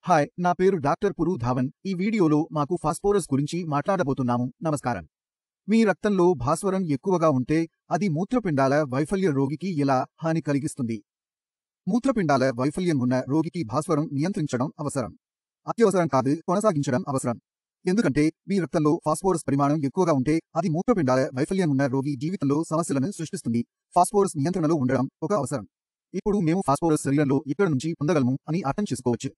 Hi, నా పేరు doctor పురు Dhawan. ఈ వీడియోలో మాకు ఫాస్ఫోరస్ గురించి మాట్లాడబోతున్నాము. నమస్కారం. మీ రక్తంలో భాస్వరం ఎక్కువగా ఉంటే అది మూత్రపిండాల వైఫల్య రోగికి ఎలా హాని కలిగిస్తుంది? మూత్రపిండాల వైఫల్యం ఉన్న రోగికి భాస్వరం నియంత్రించడం అవసరం. అత్యవసరం కాదు, కొనసాగించడం అవసరం. ఎందుకంటే మీ రక్తంలో ఫాస్ఫోరస్ పరిమాణం ఎక్కువగా ఉంటే అది మూత్రపిండాల వైఫల్యం ఉన్న రోగి జీవితంలో సమస్యలను సృష్టిస్తుంది. ఫాస్ఫోరస్ నియంత్రణలో ఉండడం ఒక అవసరం. ఇప్పుడు మేము ఫాస్ఫోరస్ శరీరంలో ఎక్కడి నుంచి పొందగలము అని అర్థం చేసుకోవచ్చు.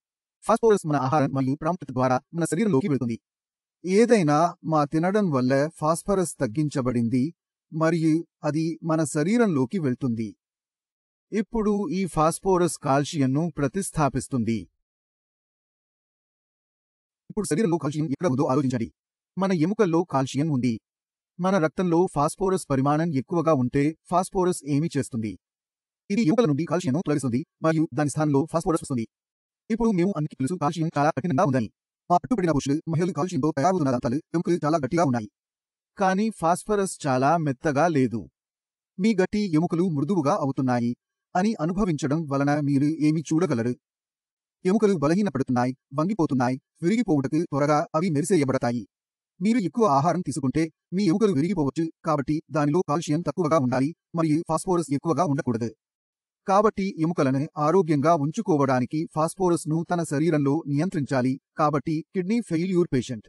ఫాస్ఫోరస్ మన ఆహారం మరియు ప్రాముఖ్యత ద్వారా మన శరీరంలోకి వెళుతుంది. ఏదైనా మా తినడం వల్ల ఫాస్ఫరస్ తగ్గించబడింది మరియు అది మన శరీరంలోకి వెళ్తుంది. ఇప్పుడు ఈ ఫాస్ఫోరస్ కాల్షియంను ప్రతిస్థాపిస్తుంది. ఇప్పుడు శరీరంలో కాల్షియం ఎక్కడ ఉందో ఆలోచించండి. మన ఎముకల్లో కాల్షియం ఉంది. మన రక్తంలో ఫాస్ఫోరస్ పరిమాణం ఎక్కువగా ఉంటే ఫాస్ఫోరస్ ఏమి చేస్తుంది? ఇది ఎముకల నుండి కాల్షియంను తొలగిస్తుంది మరియు దాని స్థానంలో ఫాస్ఫోరస్ వస్తుంది. ఇప్పుడు మేము అందరికీ తెలుసు కాల్షియం చాలా కఠినంగా ఉందని. మా పట్టుబడిన పురుషులు మహిళలు కాల్షియంతో తయారవుతున్న దంతాలు ఎముకలు చాలా గట్టిగా ఉన్నాయి. కానీ ఫాస్ఫరస్ చాలా మెత్తగా లేదు. మీ గట్టి ఎముకలు మృదువుగా అవుతున్నాయి అని అనుభవించడం వలన మీరు ఏమి చూడగలరు? ఎముకలు బలహీనపడుతున్నాయి, వంగిపోతున్నాయి, విరిగిపోవుటకు త్వరగా అవి మెరిసేయబడతాయి. మీరు ఎక్కువ ఆహారం తీసుకుంటే మీ ఎముకలు విరిగిపోవచ్చు, కాబట్టి దానిలో కాల్షియం తక్కువగా ఉండాలి మరియు ఫాస్ఫోరస్ ఎక్కువగా ఉండకూడదు. కాబట్టి ఎముకలను ఆరోగ్యంగా ఉంచుకోవడానికి ఫాస్ఫోరస్ను తన శరీరంలో నియంత్రించాలి. కాబట్టి కిడ్నీ ఫెయిల్యూర్ పేషెంట్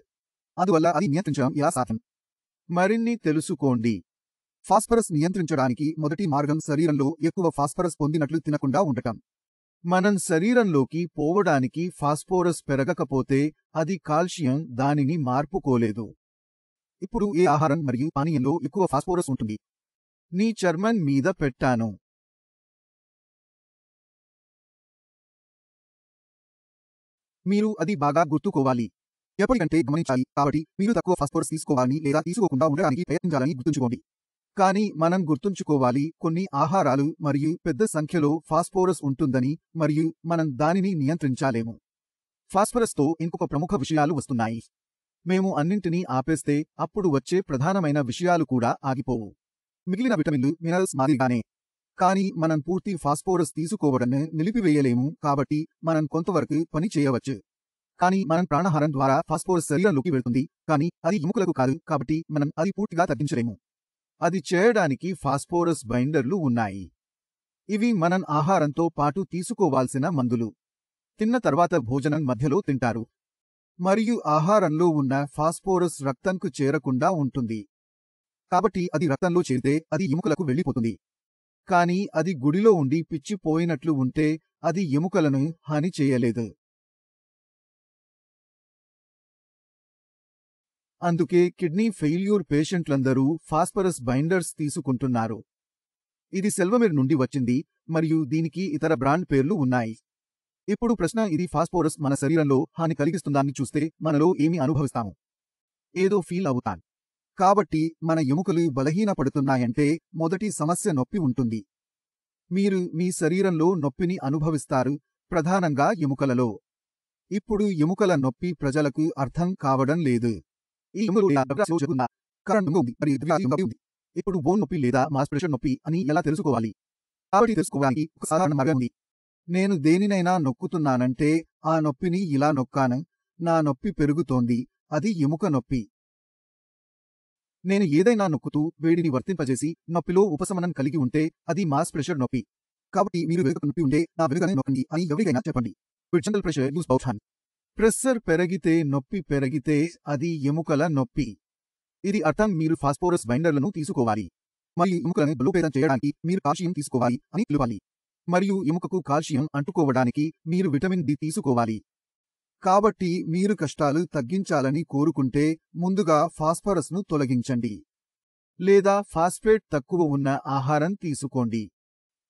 అందువల్ల అది నియంత్రించడం ఎలా సాధ్యం? మరిన్ని తెలుసుకోండి. ఫాస్ఫరస్ నియంత్రించడానికి మొదటి మార్గం శరీరంలో ఎక్కువ ఫాస్ఫరస్ పొందినట్లు తినకుండా ఉండటం. మనం శరీరంలోకి పోవడానికి ఫాస్ఫోరస్ పెరగకపోతే అది కాల్షియం దానిని మార్పుకోలేదు. ఇప్పుడు ఏ ఆహారం మరియు పానీయంలో ఎక్కువ ఫాస్ఫోరస్ ఉంటుంది? నీ చర్మం మీద పెట్టాను. మీరు అది బాగా గుర్తుకోవాలి. ఎప్పటికంటే గమనించాలి. కాబట్టి మీరు తక్కువ ఫాస్ఫోరస్ తీసుకోవాలని లేదా తీసుకోకుండా ఉండడానికి ప్రయత్నించాలని గుర్తుంచుకోండి. కానీ మనం గుర్తుంచుకోవాలి, కొన్ని ఆహారాలు మరియు పెద్ద సంఖ్యలో ఫాస్ఫోరస్ ఉంటుందని మరియు మనం దానిని నియంత్రించాలేము. ఫాస్ఫరస్తో ఇంకొక ప్రముఖ విషయాలు వస్తున్నాయి. మేము అన్నింటినీ ఆపేస్తే అప్పుడు వచ్చే ప్రధానమైన విషయాలు కూడా ఆగిపోవు. మిగిలిన విటమిన్లు, మినరల్స్ మాదిరిగానే. కానీ మనం పూర్తి ఫాస్ఫోరస్ తీసుకోవడాన్ని నిలిపివేయలేము, కాబట్టి మనం కొంతవరకు పని చేయవచ్చు. కానీ మనం ప్రాణాహారం ద్వారా ఫాస్ఫోరస్ శరీరంలోకి వెళ్తుంది, కానీ అది ఎముకలకు కాదు, కాబట్టి మనం అది పూర్తిగా తగ్గించలేము. అది చేయడానికి ఫాస్ఫోరస్ బైండర్లు ఉన్నాయి. ఇవి మనం ఆహారంతో పాటు తీసుకోవాల్సిన మందులు. తిన్న తర్వాత భోజనం మధ్యలో తింటారు మరియు ఆహారంలో ఉన్న ఫాస్ఫోరస్ రక్తంకు చేరకుండా ఉంటుంది. కాబట్టి అది రక్తంలో చేరితే అది ఎముకలకు వెళ్ళిపోతుంది. కానీ అది గుడిలో ఉండి పిచ్చిపోయినట్లు ఉంటే అది ఎముకలను హాని చేయలేదు. అందుకే కిడ్నీ ఫెయిల్యూర్ పేషెంట్లందరూ ఫాస్ఫరస్ బైండర్స్ తీసుకుంటున్నారు. ఇది సెల్వమిర్ నుండి వచ్చింది మరియు దీనికి ఇతర బ్రాండ్ పేర్లు ఉన్నాయి. ఇప్పుడు ప్రశ్న, ఇది ఫాస్ఫోరస్ మన శరీరంలో హాని కలిగిస్తుందాన్ని చూస్తే మనలో ఏమి అనుభవిస్తాము? ఏదో ఫీల్ అవుతాం. కాబట్టి మన ఎముకలు బలహీనపడుతున్నాయంటే మొదటి సమస్య నొప్పి ఉంటుంది. మీరు మీ శరీరంలో నొప్పిని అనుభవిస్తారు, ప్రధానంగా ఎముకలలో. ఇప్పుడు ఎముకల నొప్పి ప్రజలకు అర్థం కావడం లేదు. ఈ ఎముకలు లేదా నరాల్లో జరుగుతున్న కారణం ఉంది మరియు ద్రవ్యాది నొప్పి ఉంది. ఇప్పుడు బోన్ నొప్పి లేదా మాస్ ప్రెషర్ నొప్పి అని ఎలా తెలుసుకోవాలి? కాబట్టి తెలుసుకోవడానికి ఒక సాధారణ మార్గం ఉంది. నేను దేనినైనా నొక్కుతున్నానంటే ఆ నొప్పిని ఇలా నొక్కాను, నా నొప్పి పెరుగుతోంది, అది ఎముక నొప్పి. నేను ఏదైనా నొక్కుతూ వేడిని వర్తింపజేసి నొప్పిలో ఉపశమనం కలిగి ఉంటే అది మాస్ ప్రెషర్ నొప్పి. కాబట్టి మీరు వెనుక నొప్పి ఉంటే నా వెనుకనే నొక్కండి అని ఎవరికైనా చెప్పండి. General pressure use both hands. Pressure పెరిగితే నొప్పి పెరిగితే అది ఎముకల నొప్పి. ఇది అర్థం మీరు ఫాస్ఫోరస్ బైండర్లను తీసుకోవాలి మరియు ఎముకలను బలోపేతం చేయడానికి మీరు కాల్షియం తీసుకోవాలి అని పిలవాలి. మరియు ఎముకకు కాల్షియం అంటుకోవడానికి మీరు విటమిన్ డి తీసుకోవాలి. కాబట్టి మీరు కష్టాలు తగ్గించాలని కోరుకుంటే ముందుగా ఫాస్ఫరస్ను తొలగించండి లేదా ఫాస్ఫేట్ తక్కువ ఉన్న ఆహారం తీసుకోండి.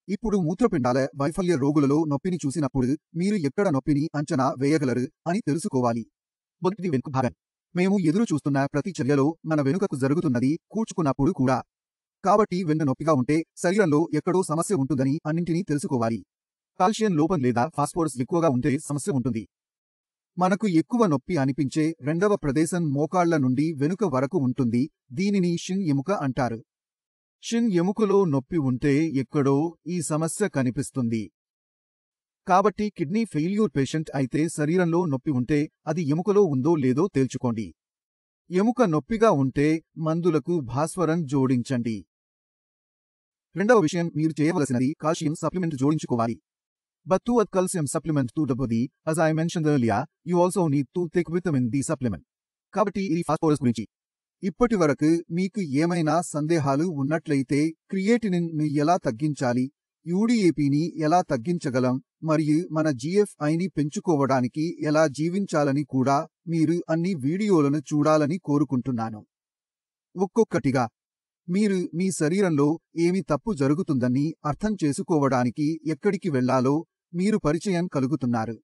ఇప్పుడు మూత్రపిండాల వైఫల్య రోగులలో నొప్పిని చూసినప్పుడు మీరు ఎక్కడ నొప్పిని అంచనా వేయగలరు అని తెలుసుకోవాలి. మొదటిది వెనుక భాగం. మేము ఎదురు చూస్తున్న ప్రతి చర్యలో మన వెనుకకు జరుగుతున్నది కూర్చుకున్నప్పుడు కూడా. కాబట్టి వెన్ను నొప్పిగా ఉంటే శరీరంలో ఎక్కడో సమస్య ఉంటుందని అన్నింటినీ తెలుసుకోవాలి. కాల్షియం లోపం లేదా ఫాస్ఫోరస్ ఎక్కువగా ఉంటే సమస్య ఉంటుంది. మనకు ఎక్కువ నొప్పి అనిపించే రెండవ ప్రదేశం మోకాళ్ల నుండి వెనుక వరకు ఉంటుంది. దీనిని షిన్ ఎముక అంటారు. షిన్ ఎముకలో నొప్పి ఉంటే ఎక్కడో ఈ సమస్య కనిపిస్తుంది. కాబట్టి కిడ్నీ ఫెయిల్యూర్ పేషెంట్ అయితే శరీరంలో నొప్పి ఉంటే అది ఎముకలో ఉందో లేదో తేల్చుకోండి. ఎముక నొప్పిగా ఉంటే మందులకు భాస్వరం జోడించండి. రెండవ విషయం, మీరు చేయవలసినది కాల్షియం సప్లిమెంట్ జోడించుకోవాలి. But to add calcium supplement to the body, as I mentioned earlier, you also need to take vitamin D supplement. కాబట్టి ఇది ఫాస్ఫోరస్ గురించి. ఇప్పటి వరకు మీకు ఏమైనా సందేహాలు ఉన్నట్లయితే క్రియేటినిన్ ని ఎలా తగ్గించాలి, యూడీఏపీని ఎలా తగ్గించగలం మరియు మన జీఎఫ్ఐని పెంచుకోవడానికి ఎలా జీవించాలని కూడా మీరు అన్ని వీడియోలను చూడాలని కోరుకుంటున్నాను. ఒక్కొక్కటిగా మీరు మీ శరీరంలో ఏమి తప్పు జరుగుతుందని అర్థం చేసుకోవడానికి ఎక్కడికి వెళ్లాలో మీరు పరిచయం కలుగుతున్నారు.